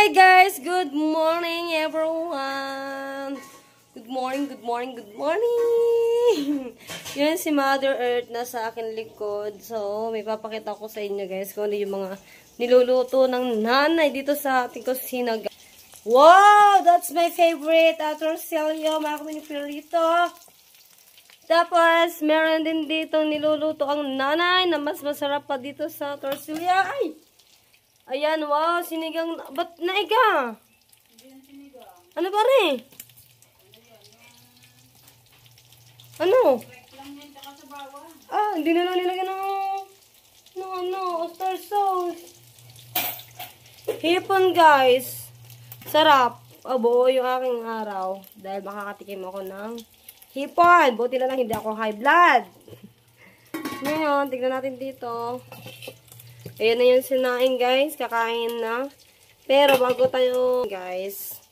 Hey guys, good morning everyone. Good morning, good morning, good morning. Yun si Mother Earth na sa akin likod. So, may papakita ko sa inyo guys kung ano yung mga niluluto ng nanay dito sa ating kusina. Wow, that's my favorite. Torsillo, mga kuminipirito. Tapos, meron din dito niluluto ang nanay na mas masarap pa dito sa torsillo. Ay! Ayan, wow, sinigang, ba't naiga? Ano ba rin? Ano? Hindi na lang nilagyan ng oyster sauce. Hipon, guys. Sarap. Abo, yung aking araw. Dahil makakatikim ako ng hipon. Buti na lang hindi ako high blood. Ngayon, tignan natin dito. Ayan na yung sinain, guys. Kakain na. Pero bago tayo, guys,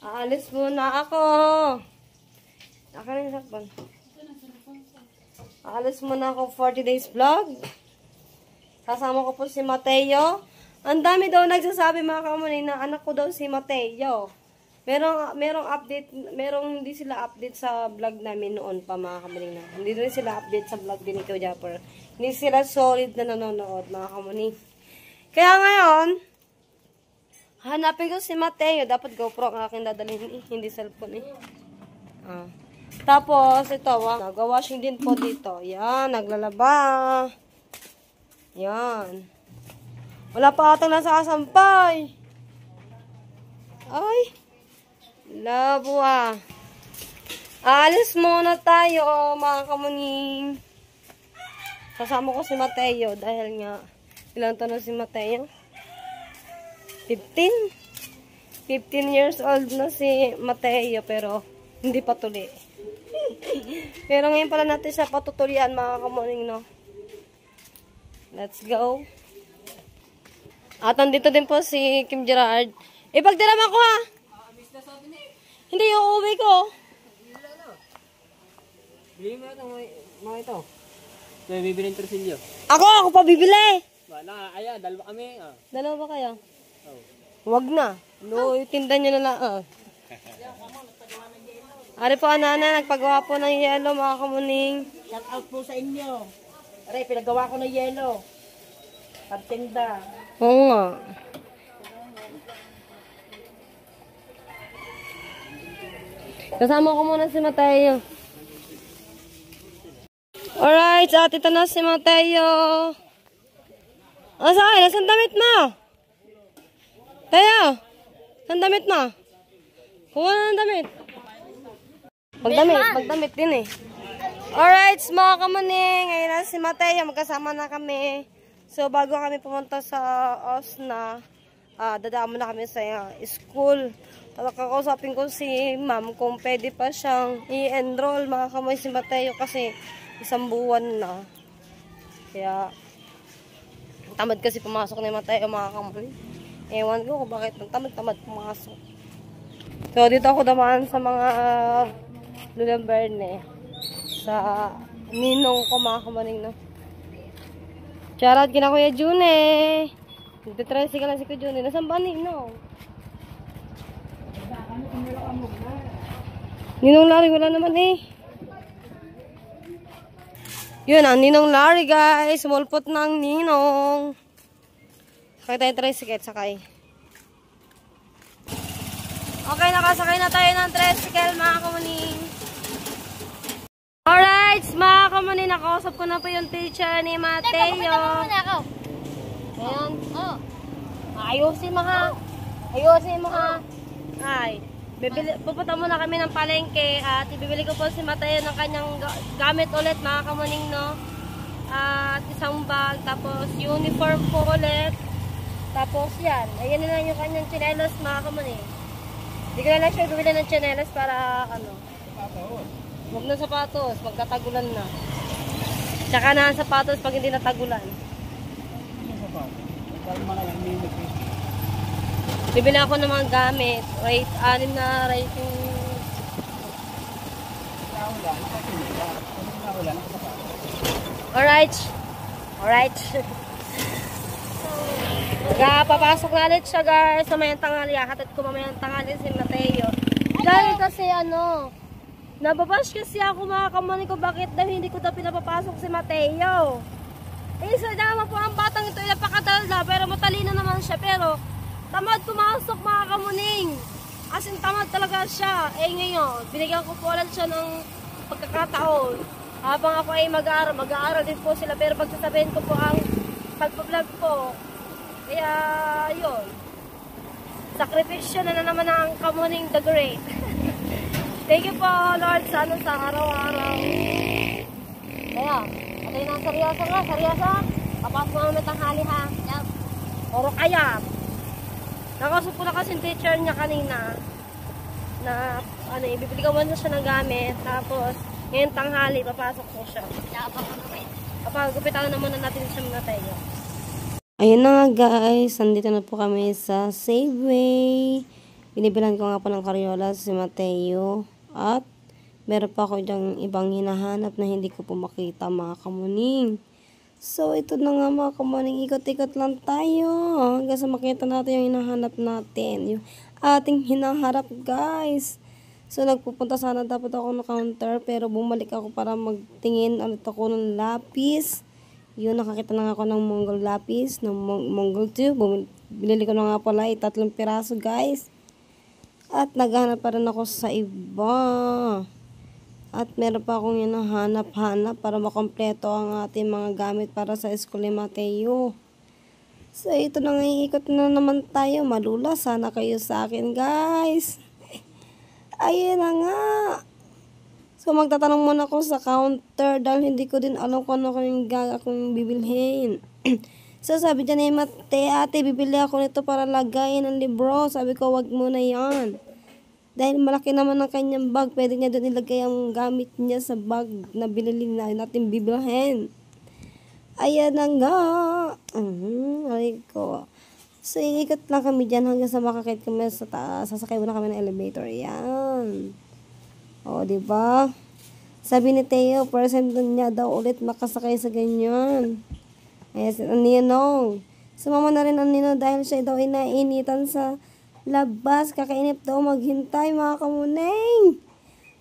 aalis muna ako. Aalis muna ako 40 days vlog. Kasama ko po si Mateo. Ang dami daw nagsasabi mga kamunay na anak ko daw si Mateo. Merong update, hindi sila update sa vlog namin noon pa mga kamunay na. Hindi rin sila update sa vlog din ni Kuya Japper. Hindi sila solid na nanonood, mga kamunay. Kaya ngayon, hanapin ko si Mateo. Dapat GoPro ang aking dadalhin, hindi cellphone eh. Tapos, ito, nag-washing din po dito. Yan, naglalaba. Yan. Wala pa atang nasasampay. Ay, labo ah. Alis muna tayo, mga kamuning. Kasama ko si Mateo dahil nga, ilang taon na si Mateo? 15 years old na si Mateo pero hindi pa tuli. Pero ngayon pala natin siya patutulian mga kamuning, no? Let's go. At nandito din po si Kim Gerard. Ipagdiram ako ha! Hindi, uuwi ko. Bili mo ito, mga ito. May bibili ng torsilyo. Ako pa bibili. Wala, ayan, dalawa kami. Dalawa ba kayo? Oh. Wag na. No, tinda nyo na lang. Ari po, anana, nagpagawa po ng yelo, mga kamuning. Shout out po sa inyo. Aray, pinagawa ko ng yelo. Pagtinda. Oo nga. Kasama ko muna si Mateo. Alright, at ito na si Mateo. Saan? Nasaan damit mo? Tayo, saan damit mo? Kuha na ng damit. Pagdamit din eh. Alright, mga kamuning. Ngayon na si Mateo, magkasama na kami. So, bago kami pumunta sa Osna, dadaan muna kami sa school. Kakausapin ko si ma'am kung pwede pa siyang i-enroll, mga kamuning, si Mateo kasi 1 buwan na. Kaya, tamad kasi pumasok ni Mateo, mga kamuning. Ewan ko kung bakit tamad pumasok. So, dito ako damaan sa mga Lulamberne. Sa ninong ko, mga kamuning, no? Shoutout kina Kuya June. Nagtitricycle lang si Kuya June. Nasaan ba ninong? Ninong Larry, wala naman eh. Yun ang Ninong Larry, guys. Mulpot ng ninong. Sakay tayo tricycle, sakay. Okay, nakasakay na tayo ng tricycle, mga kamuning. Alright, mga kamuning, nakausap ko na po yung teacher ni Mateo. Ayan. Ayusin mo ha. Ayusin mo ha. Ay. Pupunta muna kami ng palengke at ibibili ko po si Mateo ng kanyang gamit ulit, mga kamuning, no? At isang bag, tapos uniform po ulit. Tapos yan, ayan na lang yung kanyang tsinelas, mga kamuning. Hindi ko na lang siya bibili ng tsinelas para ano. Huwag na sapatos, magkatagulan na. Tsaka na sapatos pag hindi natagulan. Bibili ako ng mga gamit. Rate, 6 na rating. Alright. Papasok na ulit siya guys. Mamayang tanghali. Hatid ko mamayang tanghali si Mateo. Dahil kasi nababash kasi ako mga kamani ko. Bakit daw hindi ko daw pinapapasok si Mateo? Isa naman po ang batang ito. Napakadalda. Pero matalino naman siya. Pero tamad pumasok mga kamuning. As in tamad talaga siya. Ngayon, binigyan ko po ulit siya ng pagkakataon. Habang ako ay mag-aaral din po sila. Pero pagsasabihin ko po ang pagpa-vlog po. Kaya, yun. Sakripisyo na naman ang Kamuning the Great. Thank you po, Lord. Sana sa araw-araw. Kaya, patay na seryoso nga. Seryoso. Kapasok mo naman tanghali ha. Yan. Oro kaya. Nakasok ko na kasi yung teacher niya kanina. Na, ibibigyan mo na siya ng gamit. Tapos, ngayon tanghali, papasok ko siya. Papagupitan na muna natin siya mga tayo. Ayun na nga guys, nandito na po kami sa Safeway. Binibilan ko nga po ng karyola si Mateo. At meron pa ako dyang ibang hinahanap na hindi ko po makita mga kamuning. So ito na nga mga kamuning, ikot-ikot lang tayo. Hanggang sa makita natin yung hinahanap natin. Yung ating hinaharap guys. So nagpupunta sana dapat ako ng counter pero bumalik ako para magtingin ulit ako ng lapis. Yun, nakakita na ako ng Mongol lapis, ng Mongol tube. Binili ko na nga pala 3 piraso guys. At naghanap pa rin ako sa iba. At meron pa akong hinahanap-hanap para makompleto ang ating mga gamit para sa school ni Mateo. So ito na nga, iikot na naman tayo. Malula sana kayo sa akin guys. Ayun na nga. So magtatanong muna ako sa counter dahil hindi ko din alam kung ano akong bibilhin. So sabi dyan ni Mate, ate bibili ako nito para lagayin ng libro. Sabi ko wag muna yan. Dahil malaki naman ang kanyang bag, pwede niya doon ilagay ang gamit niya sa bag na binili na natin bibilhin. Ayan na nga. Aray ko. So iikot lang kami dyan hanggang sa makakit kami sa taas. Sasakay muna kami ng elevator. Ayan. O, diba? Sabi ni Teo, percent niya daw ulit makasakay sa ganyan. Ayan, si Ninong. Sumama na rin ang Ninong dahil siya daw inainitan sa labas. Kakainip daw maghintay, mga kamuning.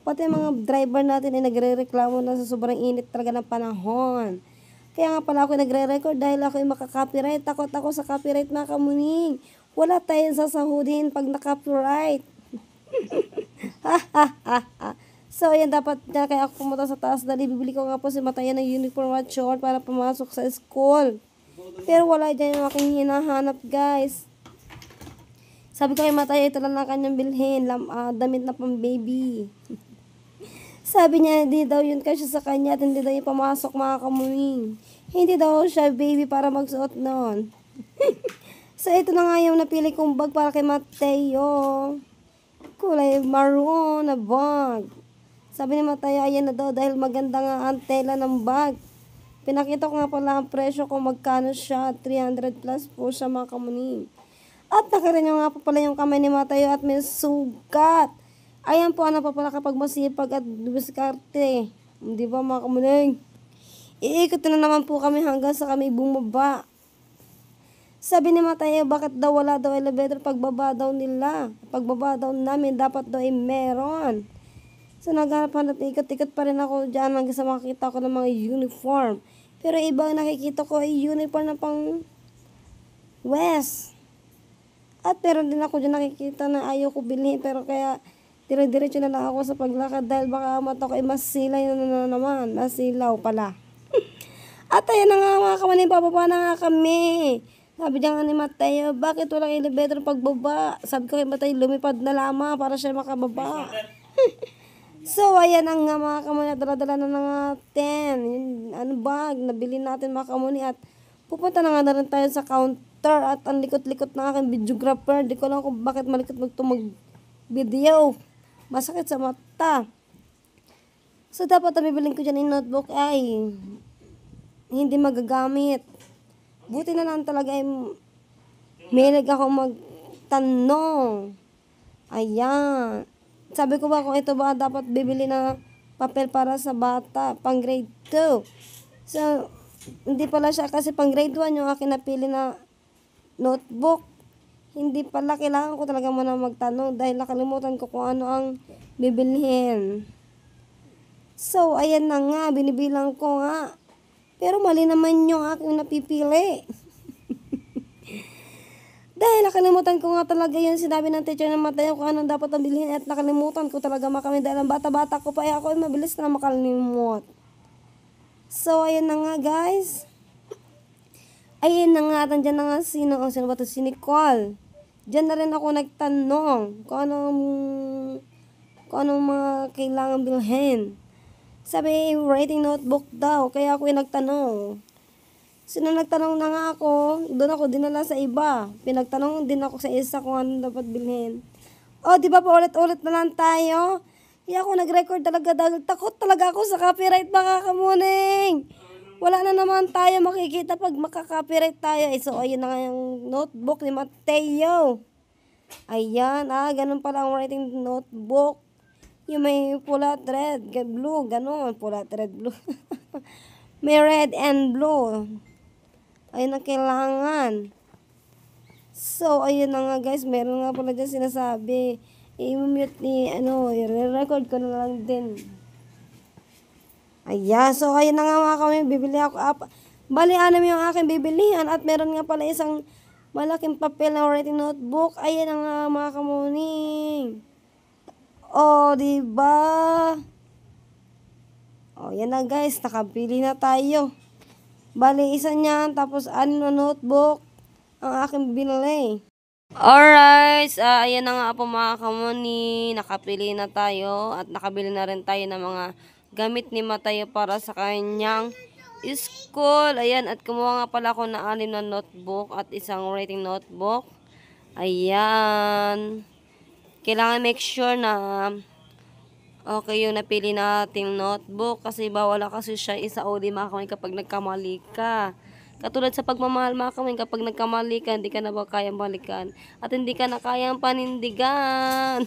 Pati mga driver natin ay nagre-reklamo na sa sobrang init talaga ng panahon. Kaya nga pala ako nagre-record dahil ako ay makaka-copyright. Takot ako sa copyright, mga kamuning. Wala tayong sasahudin pag na-copyright. So ayan, dapat na kaya ako pumunta sa taas dahil bibili ko nga po si Mataya ng uniform at short para pumasok sa school. Pero wala dyan yung aking hinahanap guys. Sabi ko kay Mataya, ito lang na kanyang bilhin, damit na pang baby. Sabi niya hindi daw yun kasi sa kanya at hindi daw yung pamasok mga kamuning. Hindi daw siya baby para magsuot noon. So ito na nga yung napili kong bag para kay Mateo. Kulay maroon na bag. Sabi ni Mataya, ayan na daw dahil maganda nga ang tela ng bag. Pinakita ko nga pala ang presyo kung magkano siya. 300 plus po siya mga kamuning. At nakarinyo nga po pala yung kamay ni Mataya at may sugat. Ayan po ano pa pala kapag masipag at diskarte. Di ba mga kamuning? Iikot na naman po kami hanggang sa kami bumaba. Sabi ni Mateo, bakit daw wala daw elevator pagbaba daw nila? Pagbaba daw namin, dapat daw ay meron. So naghanap-hanap, ikot-ikot pa rin ako dyan hanggang sa makakita ko ng mga uniform. Pero iba nakikita ko ay uniform na pang West. At meron din ako dyan nakikita na ayaw ko bilhin. Pero kaya dire-diretso na lang ako sa paglakad dahil baka mata ko ay masilaw na naman. Masilaw pala. At ayan na nga mga kawanin, bababa na nga kami. Sabi niya nga ni Mateo, bakit walang elevator pagbaba? Sabi ko kay Mateo, lumipad na lamang para siya makababa. So, ayan ang nga mga kamuni, dala-dala na natin. Yung bag, nabili natin mga kamuni at pupunta na nga na rin tayo sa counter at ang likot-likot na aking videographer. Di ko lang kung bakit malikot mag-video. Masakit sa mata. So, dapat ang bibiling ko dyan yung notebook ay hindi magagamit. Buti na lang talaga ay may ako magtanong. Ayan. Sabi ko ba kung ito ba dapat bibili na papel para sa bata, pang grade 2. So, hindi pala siya kasi pang grade 1 yung akin napili na notebook. Hindi pala, kailangan ko talaga muna magtanong dahil nakalimutan ko kung ano ang bibilhin. So, ayan na nga, binibilang ko nga. Pero mali naman yung aking napipili. Dahil nakalimutan ko nga talaga yun, sinabi ng teacher na Mateo kung anong dapat ang bilhin at nakalimutan ko talaga makamit dahil ang bata-bata ko pa ako ay mabilis na makalimot. So, ayan na nga guys. Ayan na nga, nandyan na nga sino ba ito? Si Nicole. Diyan na rin ako nagtanong kung anong mga kailangan bilhin. Sabi, writing notebook daw, kaya ako yung nagtanong. Sino nagtanong na nga ako, doon ako dinala sa iba. Pinagtanong din ako sa isa kung ano dapat bilhin. O, di ba paulit-ulit na lang tayo? Kaya ako nag-record talaga dahil takot talaga ako sa copyright mga kamuning. Wala na naman tayo makikita pag makaka-copyright tayo. So, ayun na nga yung notebook ni Mateo. Ayan, ganun pala ang writing notebook. Yung may pula, red, blue, ganun. Pula, red, blue. May red and blue. Ayun ang kailangan. So, ayun na nga guys. Meron nga pala dyan sinasabi. I-mute i-record ko na lang din. Ayan. So, ayun na nga mga kami. Bibili ako. Bali, 6 yung aking bibilihan. At meron nga pala isang malaking papel na writing notebook. Ayan na nga mga kamuning. O, diba? O, yan na guys. Nakabili na tayo. Bali, isa niyan, tapos na notebook ang aking binili. Alright, ayan na nga po mga kamuni, nakapili na tayo at nakabili na rin tayo ng mga gamit ni Mateo para sa kanyang school. Ayan, at kumuha nga pala ako ng 6 na notebook at isang writing notebook. Ayan. Kailangan make sure na okay yung napili nating notebook kasi bawal kasi siya isauli mga kamay kapag nagkamali ka. Katulad sa pagmamahal mga kamay, kapag nagkamali ka, hindi ka na ba kayang balikan at hindi ka na kayang panindigan.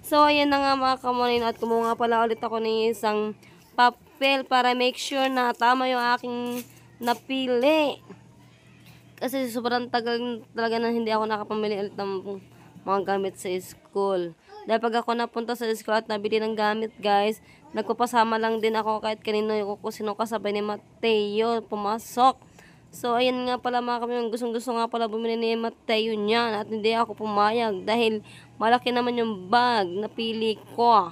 So, ayan na nga mga kamay at kumuha pala ulit ako ng isang papel para make sure na tama yung aking napili. Kasi sobrang tagal talaga na hindi ako nakapamili ulit ng mga gamit sa school. Dahil pag ako napunta sa school at nabili ng gamit guys, nagpapasama lang din ako kahit kanino yung sino kasabay ni Mateo pumasok. So ayun nga pala mga kami, gustong-gusto nga pala bumili ni Mateo niyan at hindi ako pumayag dahil malaki naman yung bag na pili ko.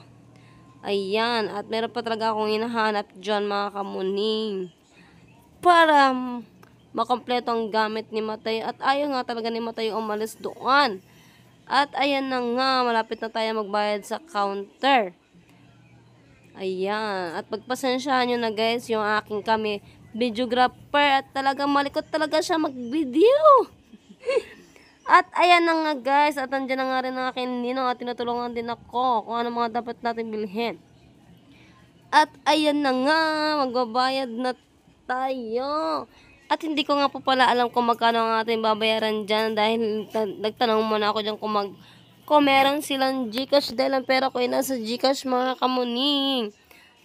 Ayan, at meron pa talaga akong hinahanap dyan mga kamuning para makompleto ang gamit ni Mateo at ayaw nga talaga ni Mateo umalis doon. At ayan na nga, malapit na tayo magbayad sa counter. Ayan. At pagpasensyahan nyo na guys, yung aking kami videographer at talagang malikot talaga siya mag-video. At ayan na nga guys, at andyan na nga rin ang aking ninong at tinutulungan din ako kung ano mga dapat natin bilhin. At ayan na nga, magbabayad na tayo. At hindi ko nga po pala alam kung magkano ang ating babayaran dyan dahil nagtanong muna ako dyan kung meron silang Gcash dahil ang pera ko ay nasa Gcash mga kamuning.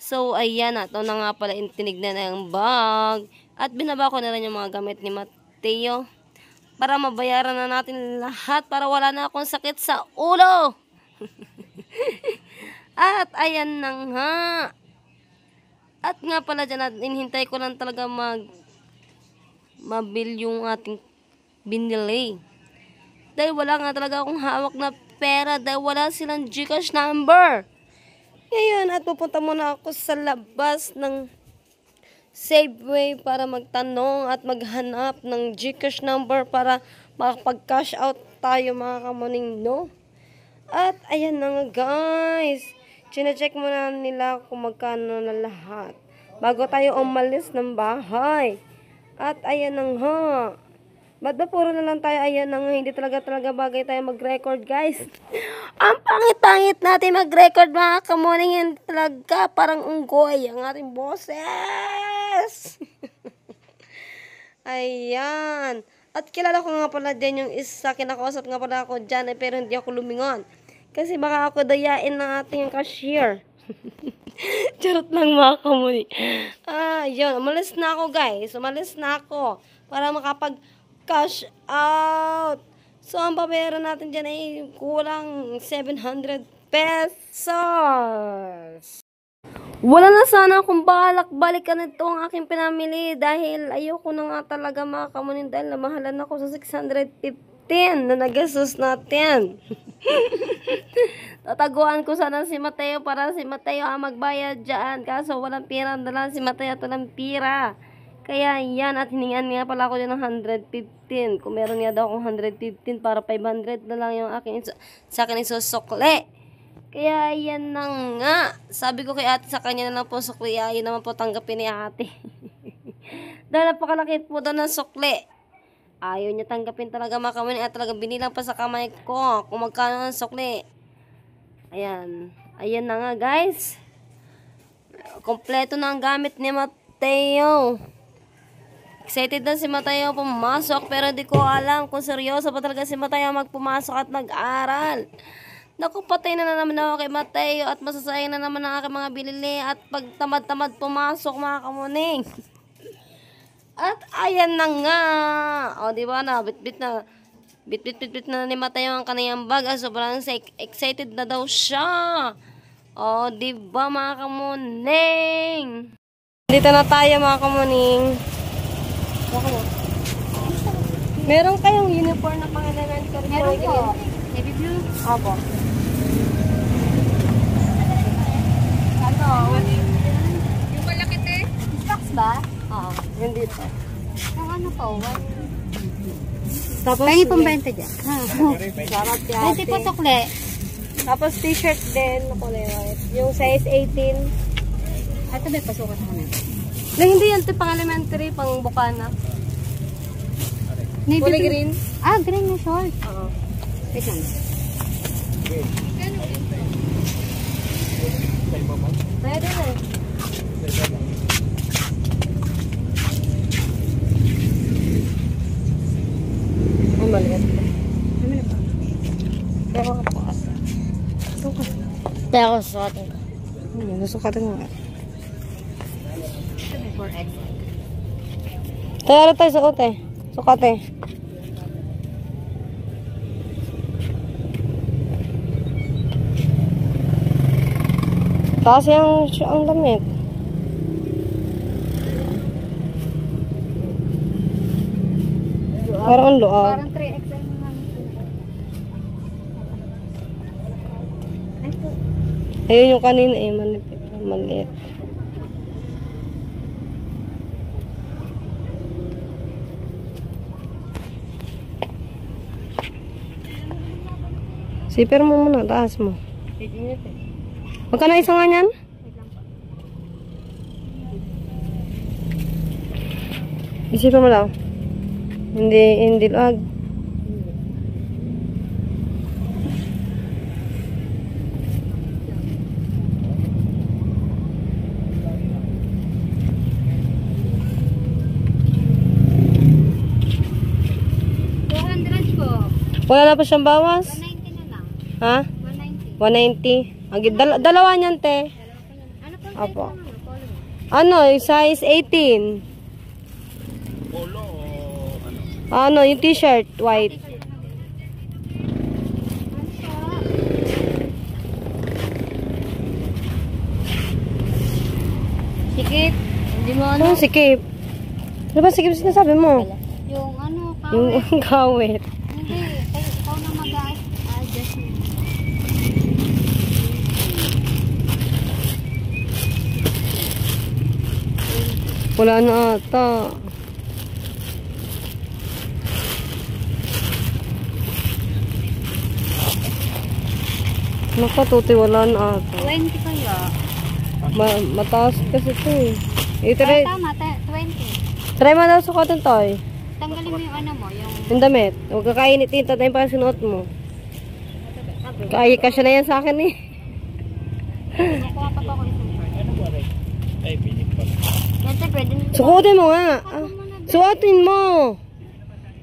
So, ayan, ito na nga pala tinignan na yung bag. At binaba ko na rin yung mga gamit ni Mateo para mabayaran na natin lahat para wala na akong sakit sa ulo. At ayan na nga. At nga pala dyan, inhintay ko lang talaga mabil yung ating binili. Dahil wala nga talaga akong hawak na pera dahil wala silang Gcash number. Ngayon, at pupunta muna ako sa labas ng Safeway para magtanong at maghanap ng Gcash number para makapag-cash out tayo mga kamuning, no? At ayan na nga guys. Chine-check muna nila kung magkano na lahat bago tayo umalis ng bahay. At ayan na nga. Ba't ba puro na lang tayo ayan na nga? Hindi talaga bagay tayo mag-record guys. Ang pangit-pangit natin mag-record mga kamuning. Hindi talaga parang unggoy ang ating boses. Ayan. At kilala ko nga pala din yung isa. Kinakausap nga pala ako dyan pero hindi ako lumingon. Kasi baka ako dayain ng ating cashier. Charot lang mga kamuni. Yun. Umalis na ako guys. Umalis na ako. Para cash out. So, ang babayaran natin dyan ay kulang 700 pesos. Wala na sana akong balak-balikan ito ang aking pinamili dahil ayoko na nga talaga mga kamunin dahil namahalan ako sa 615 na nagastos natin. Tataguan ko sana si Mateo para si Mateo ang magbayad dyan. Kaso walang pira, dala si Mateo ito ng pira. Kaya yan, at hiningan nga pala ako dyan ng 115. Kung meron nga daw akong 115 para 500 na lang yung aking sa akin isusukli. Kaya yan na nga. Sabi ko kay ate sa kanya na lang po sukli. Ayaw naman po tanggapin ni ate. Dahil napakalaki po doon ng sukli. Ayaw niya tanggapin talaga mga kamay. At talaga binilang pa sa kamay ko kung magkano ng sukli. Ayan. Ayan na nga guys. Kompleto na ang gamit ni Mateo. Excited na si Mateo pumasok. Pero di ko alam kung seryoso pa talaga si Mateo magpumasok at nag-aral. Naku, patay na naman ako kay Mateo at masasayang na naman ang aking mga binili at pag tamad-tamad pumasok mga kamuning. At ayan na nga. O, diba na, bit-bit na ni Mateo ang kaniyang bag. Sobrang excited na daw siya. O, diba mga kamuning? Dito na tayo mga kamuning. Meron kayong uniform na pang-elementary? Meron po. Navy blue? Opo. Yung malaki te? Stocks ba? Oo, yun dito. Yung ano po? Tapos, Pahingi pong 20 dyan. sarap yan. 20 po sukle. Tapos t-shirt din, kulay white. Yung size 18. Ito ba pasukat mo na? Na hindi yan, pang elementary, pang bukana. Navy Kulay blue. green. Ah, green na short. Oo. Wait lang. Pwede na eh. Ay, maliit. Pero ako po asa. Pero sukatin ko. Sukatin ko nga. Ito may 4X. Kaya tayo sukot eh. Sukat eh. Taas ang damit. Parang ang luag. Parang 3XL na lang. Ito. Ayun yung kanina eh. Maliit. Zipper mo muna. Taas mo. Magkano isang nga yan? Isipin mo lang. Hindi luag. Wala na pa siyang bawas? 190 na lang. Ha? 190. 190. Dalawa niyan, te. Ano po? Apo. Ano, size 18. Polo o ano? Ano, yung t-shirt, white. Sikip. Hindi mo ano. Ano, sikip? Ano ba sikip sinasabi mo? Yung ano, Yung kawit. gawit. Hindi. Ikaw na mag-adjust mo. Wala na ata. Nakatuti, wala na ata. 20 kaya. Mataas kasi ito eh. Try Tama, 20. mo daw sukatin to eh. Tanggalin mo yung ano mo, yung... Yung damit. Huwag kakainit-init tayo pa sinuot mo. Kaya ka siya na yan sa akin eh. Nakuha pa ako isang short. Ano ba rin? Ay, pilit pa. Yan, te, pwede na. Sukutin mo nga. Suotin mo.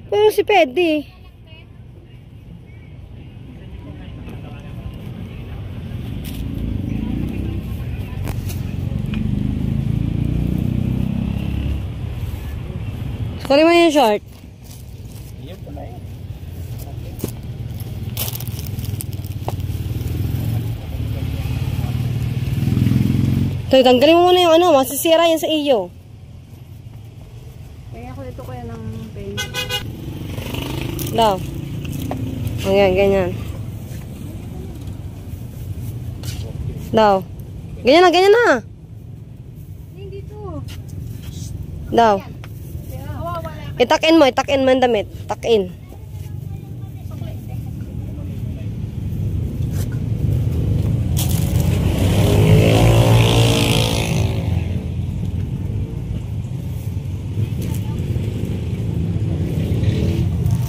Pero si Pedi. Sukutin mo yung short. Toy, tanggalin mo muna yung ano, masisira yan sa iyo. Kaya ako dito kaya ng paint. Daw. Ayan, ganyan. Daw. Ganyan na, ganyan na. Hindi dito. Daw. Itak-in mo yung damit. Itak-in.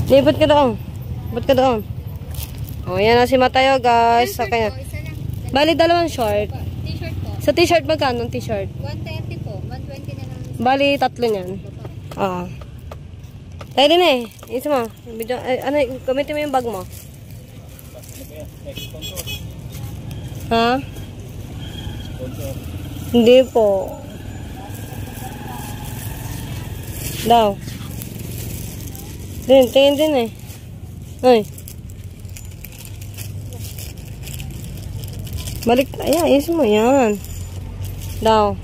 Libot ka doon. Libot ka doon. O, yan na si Mateo, guys. Sa kanya. Isa lang. Bali, dalawang short. T-shirt po. Sa t-shirt, magkano ang t-shirt? 130 po. 120 na lang. Bali, tatlo niyan. Oo. Tayo din eh. Isa mo. Video, ano, gamitin mo yung bag mo. Ha? Hindi po. Daw. Tingin din eh. Ay. Balik. Ayan, ayos mo yan. Daw.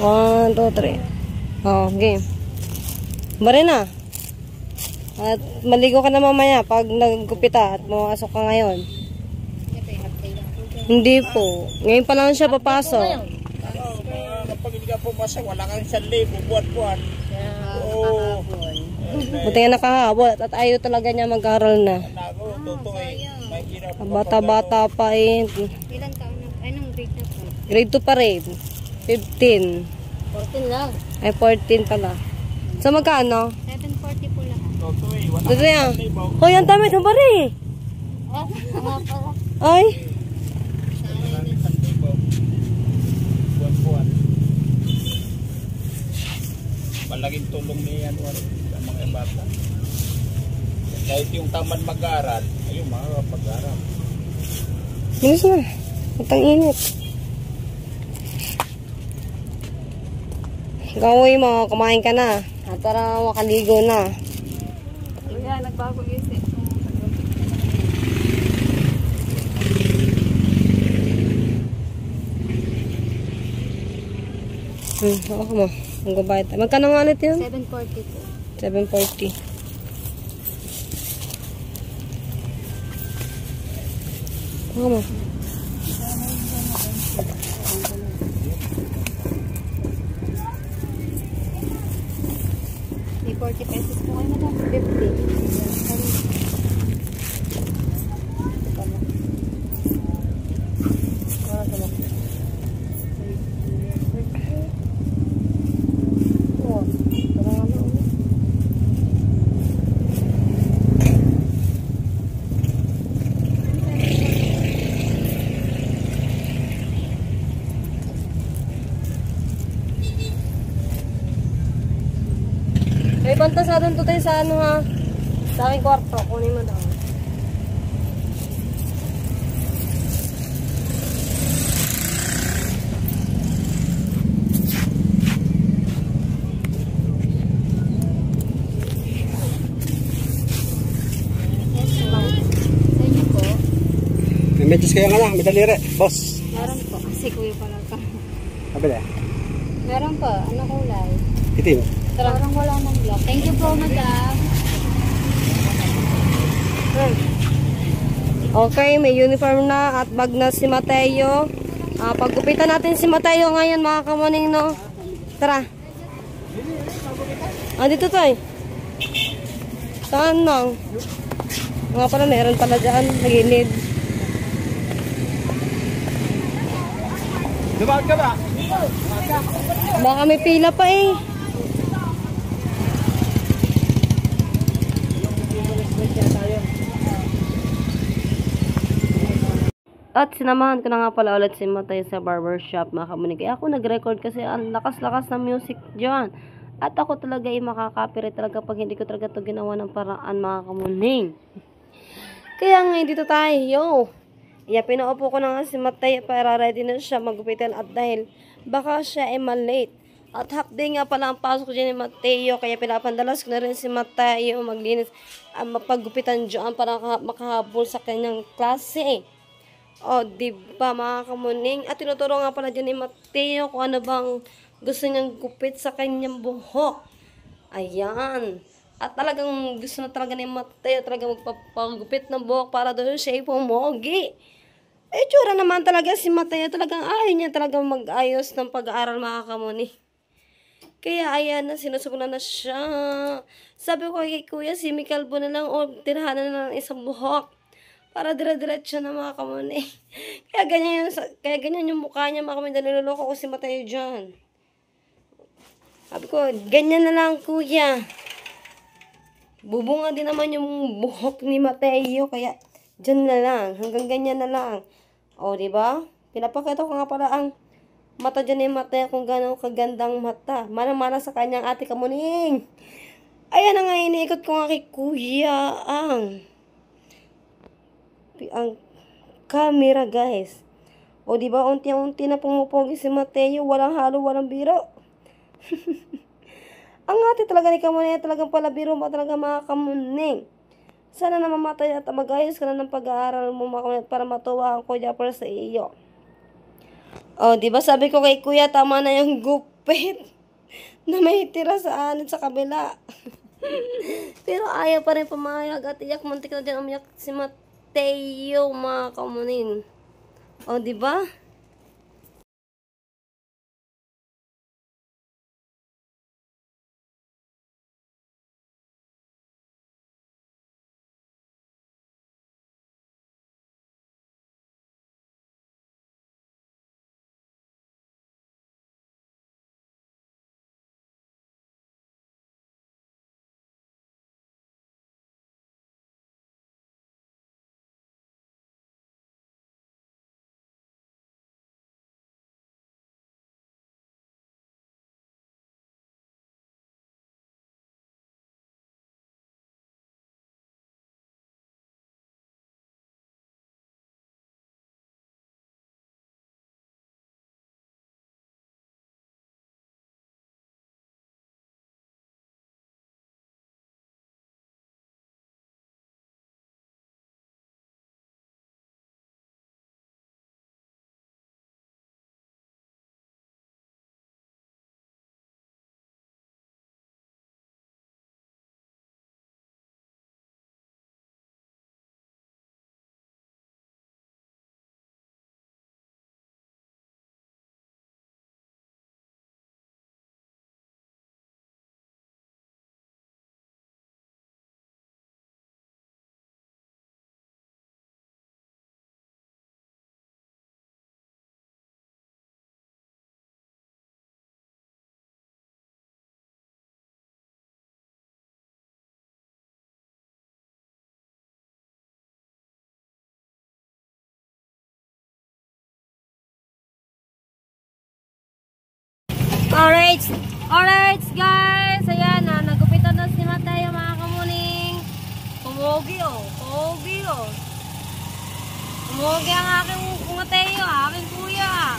1, 2, 3. Oh, game. Bari na. At maligo ka na mamaya pag nagkupita at pumasok ka ngayon. Hindi po. Ngayon pa lang siya papasok. Kapag hindi ka pumasok, wala kang 1,000 buwan-buwan. Oo. Buti nga nakahabol at ayaw talaga niya mag-aral na. Nago, totoo eh. May hirap. Bata-bata pa eh. Ilan taon na? Anong grade na po? Grade 2 pa rin. 15. 14 lang. Ay, 14 pala. So, magkano? 740 po lahat. Totoo eh. Wala Dito yan. Hoy, ang dami ng bari. Oh, nga pala. Ay. kang 1,000 buwan-buwan. Malaking tulong ni Anwar ang mga bata. Kahit yung tamad mag-aaral, ayun, makakapag-aaral. Bilis na. Matang init. Gawin mo, kumain ka na. At para makaligo na. Kaya nagbago isip. Ako mo. Ang gabayad tayo. Magkano nga ulit yun? 740 po. 740. Ako mo. May 40 pesos po kayo na lang. 50. May bantasadon to tayo sa ano ha? Sa aking kwarto. Kunin mo daw. Sa inyo po? May medyas kayo nga na, may daliri. Boss. Meron po. Kasi kuya pala ka. Kabila. Meron po. Ano kulay? Itim. Parang wala nang block. Thank you po, madam. Okay, may uniform na at bag na si Mateo. Pagkupitan natin si Mateo ngayon mga kamuning, no? Tara. Dito to eh. Saan lang? Nga pala, meron pala dyan. Nagilid. Dumaan ka ba? Baka may pila pa eh. At sinamahan ko na nga pala ulit si Mateo sa barbershop mga kamuning. Kaya ako nag-record kasi ang lakas-lakas ng music dyan. At ako talaga ay makaka-copyright talaga pag hindi ko talaga ito ginawa ng paraan mga kamuning. Kaya nga dito tayo. Iya, pinaupo ko na nga si Mateo para ready na siya magupitan at dahil baka siya ay malate. At half day nga pala ang pasok dyan ni Mateo. Kaya pinapandalas ko na rin si Mateo maglinis mapaggupitan dyan para makahabol sa kanyang klase. O, diba mga kamuning? At tinuturo nga pala dyan ni Mateo kung ano bang gusto niyang gupit sa kanyang buhok. Ayan. At talagang gusto na talaga ni Mateo talaga magpapagupit ng buhok para doon siya pumogi. Eh, tsura naman talaga si Mateo. Talagang ayaw niya talagang mag-ayos ng pag-aaral mga kamuning. Kaya ayan na, sinusubukan na siya. Sabi ko kay kuya, si Mikalbo na lang o tirahanan na lang isang buhok. Para dire-diretso na mga kamuni. Kaya ganyan yung mukha niya mga kamuni. Niloloko ko si Mateo dyan. Sabi ko, ganyan na lang kuya. Bubunga din naman yung buhok ni Mateo. Kaya dyan na lang. Hanggang ganyan na lang. O, diba? Pinapakita ko nga pala ang mata dyan ni Mateo kung gano'ng kagandang mata. Manang-mana sa kanyang ate kamuning. Ayan na nga, iniikot ko nga kay kuya ang camera guys. O diba, unti-unti na pumupogi si Mateo. Walang halo, walang biro. Ang ate talaga ni kamuning, talagang pala biro mo talaga mga kamuning. Sana na mamatay at mag-ayos ka na ng pag-aaral mo mga kamuning para matuwa ang kuya para sa iyo. O, di ba sabi ko kay kuya, tama na yung gupit na may tira sa anit sa kabila. Pero ayaw pa rin pumayag at iyak. Muntik na din umiyak si Mateo, mga kamunin. O, di ba? Alright guys, ayan na, nagupitan na si Mateo mga kamuning. Pumogi oh. Pumogi ang aking Mateo, aking kuya.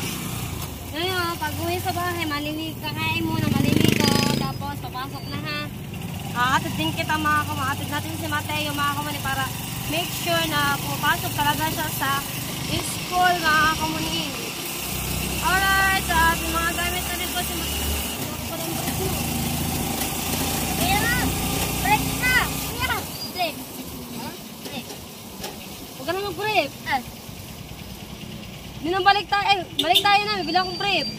Ngayon, pag uwi sa bahay, kakain muna, maliligo, tapos papasok na ha. Aatid din kita mga kamuning, aatid natin si Mateo mga kamuning para make sure na pumapasok talaga siya sa school mga kamuning. Alright, so ating mga gamit na rin po si Mateo. Ayan na! Break na! Ayan na! Break! Break! Huwag ka na mag-brief. Balik tayo na. Bibili akong brief.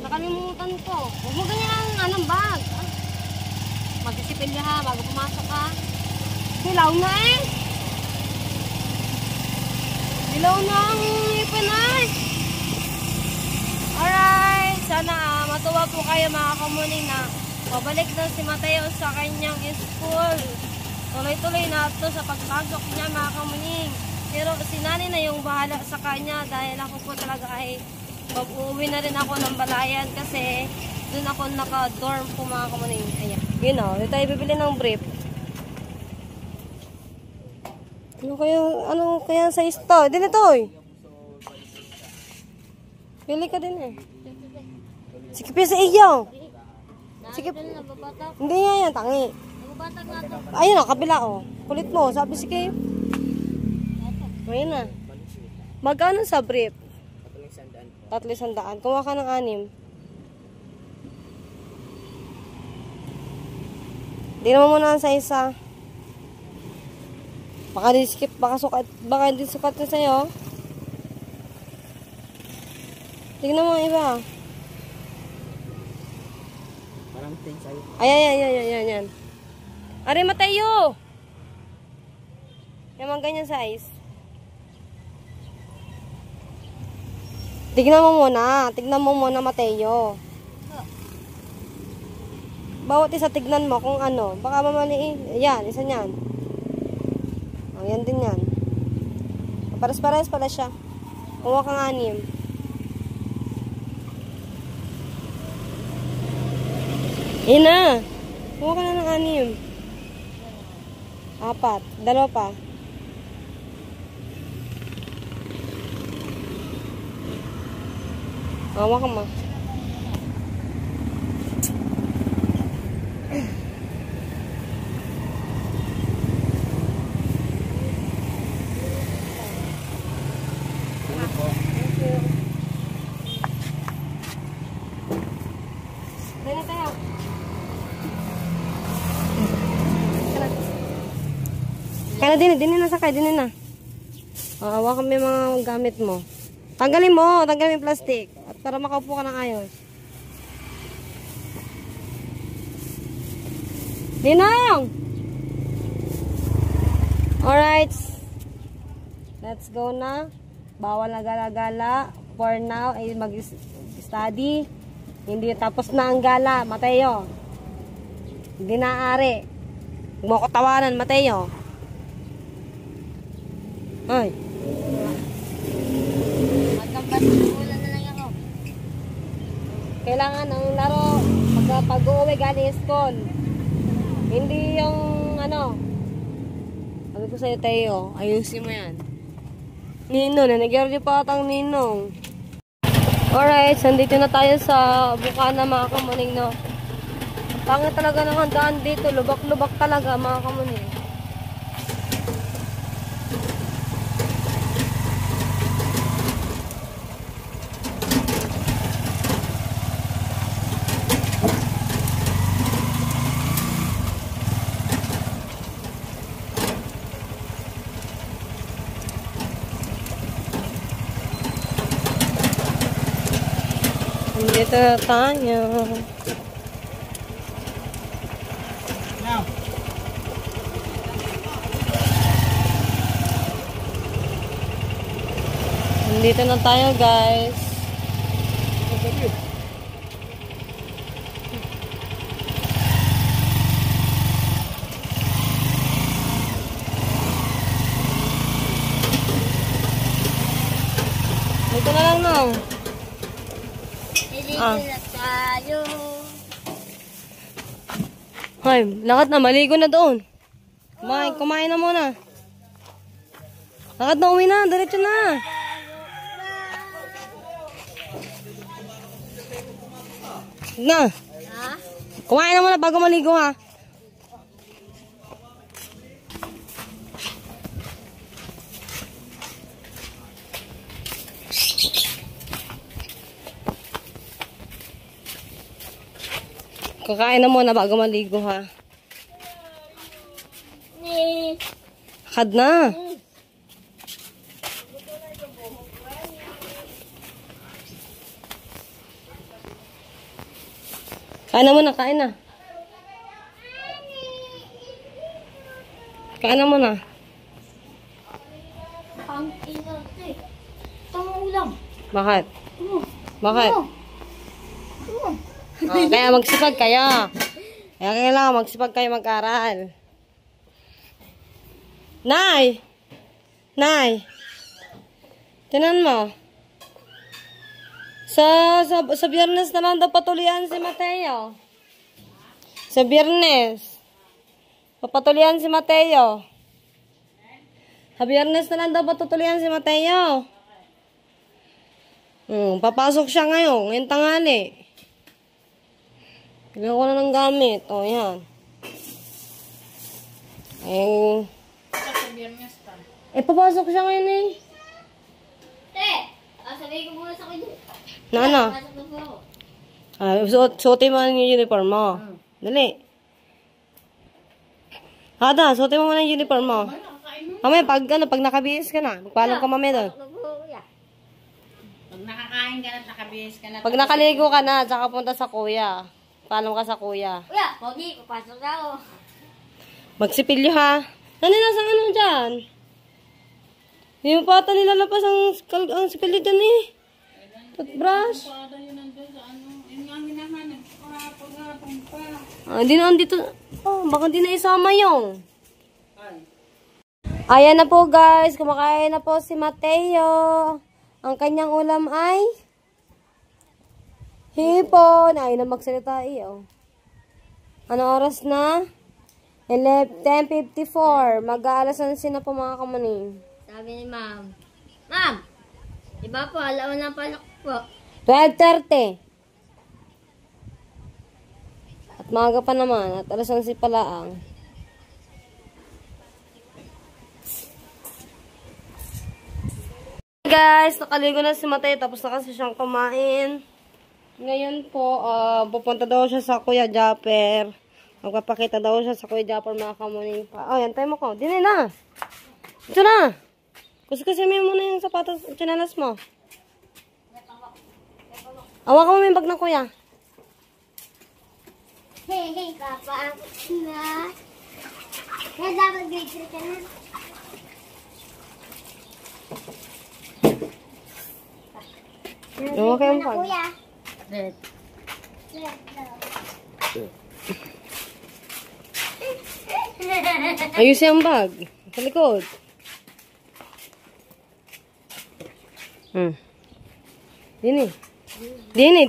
Nakalimutan ko. Huwag mo ganyan ang bag. Mag-isipin niya ha, bago pumasok ha. Dilaw na eh. Dilaw na ang ipin ay. Alright. Sana matuwa po kayo mga kamuning na pabalik na si Mateo sa kanyang school. Tuloy-tuloy na ito sa pagpasok niya mga kamuning. Pero si Nani na yung bahala sa kanya dahil ako po talaga ay mag-uwi na rin ako ng Balayan kasi doon ako naka-dorm po mga kamuning. Ayan. Yun o, dito tayo bibili ng brief. Ano kaya sa isto? Din ito eh. Pili ka din eh. Sige pa sa iyo. Sige. Hindi nga yan, tangi. Nababatag na ito. Ayun o, kabila o. Kulit mo, sabi sige. Ayun na. Magkano sa brief? 300 po. 300. Kumuha ka ng 6. Tingnan mo muna sa isa. Baka di-skip, baka hindi sukat na sa'yo. Tingnan mo ang iba. Parang 10 sa'yo. Ayan. Are, Mateo! Yung mga ganyan size. Tignan mo muna, Mateo. Bawat isa tignan mo kung ano. Baka mamaliin. Ayan, isa niyan. O, yan din yan. Pares-pares pala siya. Kuha kang 6. Yan na. Kuha ka na ng 6. 4. 2 pa. Hawa ka mo. Dali tayo. Kaya din na sakay, din na. Hawa kami mga gamit mo. Tanggalin yung plastic. At para makaupo ka ng ayos. Ninong! Alright. Let's go na. Bawal na gala-gala. For now, ay mag-study. Hindi tapos na ang gala, Mateo. Hindi na ari. Huwag mo ko tawanan, Mateo. Ay. Magkambat na lang ako. Kailangan ang laro pag-uwi galing school. Hindi yung ano. Sabi ko sa'yo, Teo, ayusin mo yan. Ninong, nanagyan rin pa atang Ninong. Alright, sandito na tayo sa Bukana, mga kamuning, no. Pangit talaga ng handaan dito. Lubak-lubak talaga, mga kamuning. Dito na tayo. Dito na tayo, guys. Dito na lang, no? Dito na tayo. Hoy, lakad na. Maligo na doon. Kumain na muna. Lakad na, uwi na. Diretso na. Na. Ha? Kumain na muna bago maligo, ha. Kakain na muna bago maligo, ha. Lakad na. Kain na muna, kain na. Kain na muna. Ang inate. Tama ulam. Bakit? Bakit? Oh, kaya magsipag kayo. Kaya kailangan magsipag kayo mag-aral. Nay! Nay! Tinan mo. Sa Biyernes na lang daw patuloyan si Mateo. Sa Biyernes. Papatuloyan si Mateo. Sa Biyernes na lang daw patuloyan si Mateo. Papasok siya ngayon. Ngayong tanghali. Bigyan ko na ng gamit. O, yan. Papasok siya ngayon eh. Sasabihin ko muna sa kanya. Na ano? Pasok na po ako. Suotin mo yung uniform mo. Dali. Hada, suotin mo muna yung uniform mo. Mamaya, pag nakabihis ka na, magpaalam ka mamaya doon. Pasok na po, kuya. Pag nakakain ka na, nakabihis ka na. Pag nakaligo ka na, tsaka punta sa kuya. Paalam ka sa kuya. Kuya, pogi, papasok na ako. Magsipilyo ha. Nani, nasa ano dyan? Yung pata nilalabas ang sipilyo dyan eh. Toothbrush. Para yun nandun sa ano. Yun nga ang hinahanap. Pag-hapon pa. Hindi na andito. Oh, baka di na isama yung. Ayan na po guys. Kumakain na po si Mateo. Ang kanyang ulam ay hipon. Ay na magsalita iyo. Ano oras na? 10:54. Mag-aalas 11 na po mga kamaning. Sabi ni ma'am. Ma'am, iba po, alaon lang pasok po. 12:30. At maaga pa naman. At alas 11 pala ang. Guys, nakaligo na si Mateo. Tapos na kasi siyang kumain. Ngayon po, pupunta daw siya sa Kuya Japper. Magpapakita daw siya sa Kuya Japper mga kamuning pa. Oh, yan tayo mo ko. Dini na. Ito na. Kasi mo muna yung sapatos, chinalas mo. Awa ka mo yung bag ng kuya. Hey, papa, na. Kaya dapat grade 3 ka na. Awa ka yung bag. Kuya. Red. Ayos yung bag. Sa likod. Dini. Dini.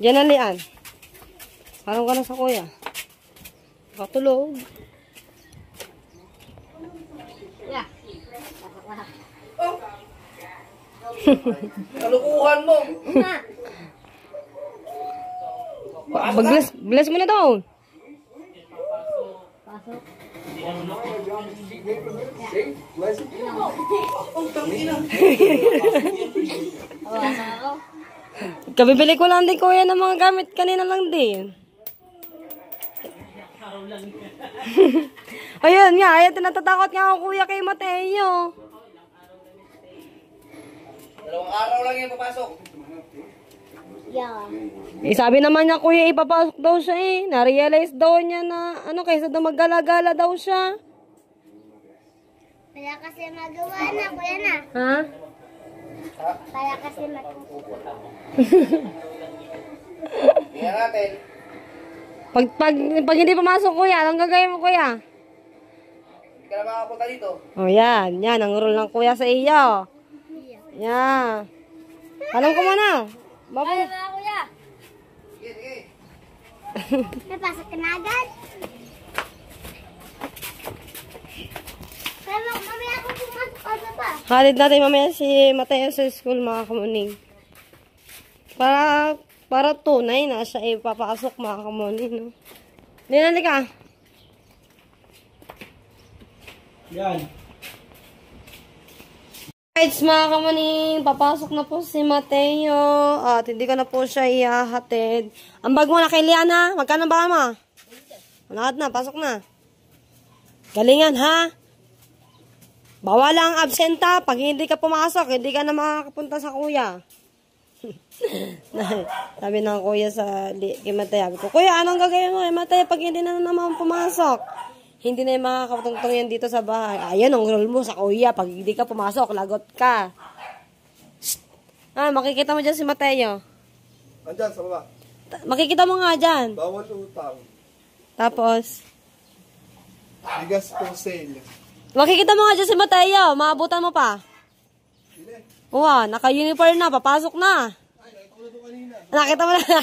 Diyan na lian. Parang ka na sa kuya. Katulog. Kuya. Kalukuhan mo. Bless mo na daw. Pasok. Awa ako. Kabibili ko lang din kuya ng mga gamit kanina lang din. Ayun nga, ayun tinatatakot nga ako kuya kay Mateo. Dalawang araw lang yan papasok. Yeah. Sabi naman niya kuya ipapasok daw siya eh. Na-realize daw niya na kaysa daw maggala-gala daw siya. Wala kasi magawa na, kuya na. Ha? Wala kasi magawa. Tingnan natin. Pag hindi pumasok kuya, anong gagawin mo kuya? Hindi ka na makapunta dito. Oh yan, ang rule ng kuya sa iyo. Yan. Alam ko muna. Ay, mga kuya. Sige. Napasok ka na agad. Kaya mamaya ako pumasok ka pa. Halid natin mamaya si Mateo sa school mga kamuning. Para tunay na siya ipapasok mga kamuning. No? Dinali ka. Yan. Guys, mga kamuning, papasok na po si Mateo. At hindi ko na po siya ihahatid. Ang bag mo na kay Liana. Magkano ba mo? Lahat na, pasok na. Galingan ha. Bawal ang absenta. Pag hindi ka pumasok, hindi ka na makakapunta sa kuya. Sabi ng kuya kay Mateo. Kuya, anong gagawin mo? Mateo, pag hindi na naman pumasok. Hindi na yung makakapatungtong yan dito sa bahay. Ayan ang rule mo sa kuya. Pag hindi ka pumasok, lagot ka. Shh. Makikita mo dyan si Mateo. Andyan, sa baba. Makikita mo nga dyan. Bawal utang. Tapos, Bigas for sale. makikita mo nga dyan si Mateo. Maabutan mo pa. Uwa, naka-uniform na. Papasok na. Nakita mo na.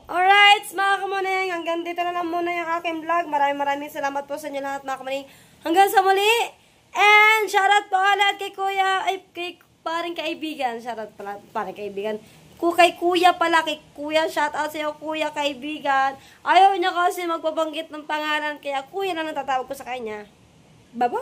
Alright, mga kamuning, hanggang dito na lang muna yung aking vlog. Maraming salamat po sa inyo lahat mga kamuning. Hanggang sa muli. And shoutout po ulit kay kuya, kay paring kaibigan. Shoutout pala, paring kaibigan. Kay kuya pala, kay kuya. Shoutout sa iyo, kuya kaibigan. Ayaw niya kasi magbabanggit ng pangalan, kaya kuya na natatawag ko sa kanya. Bye-bye!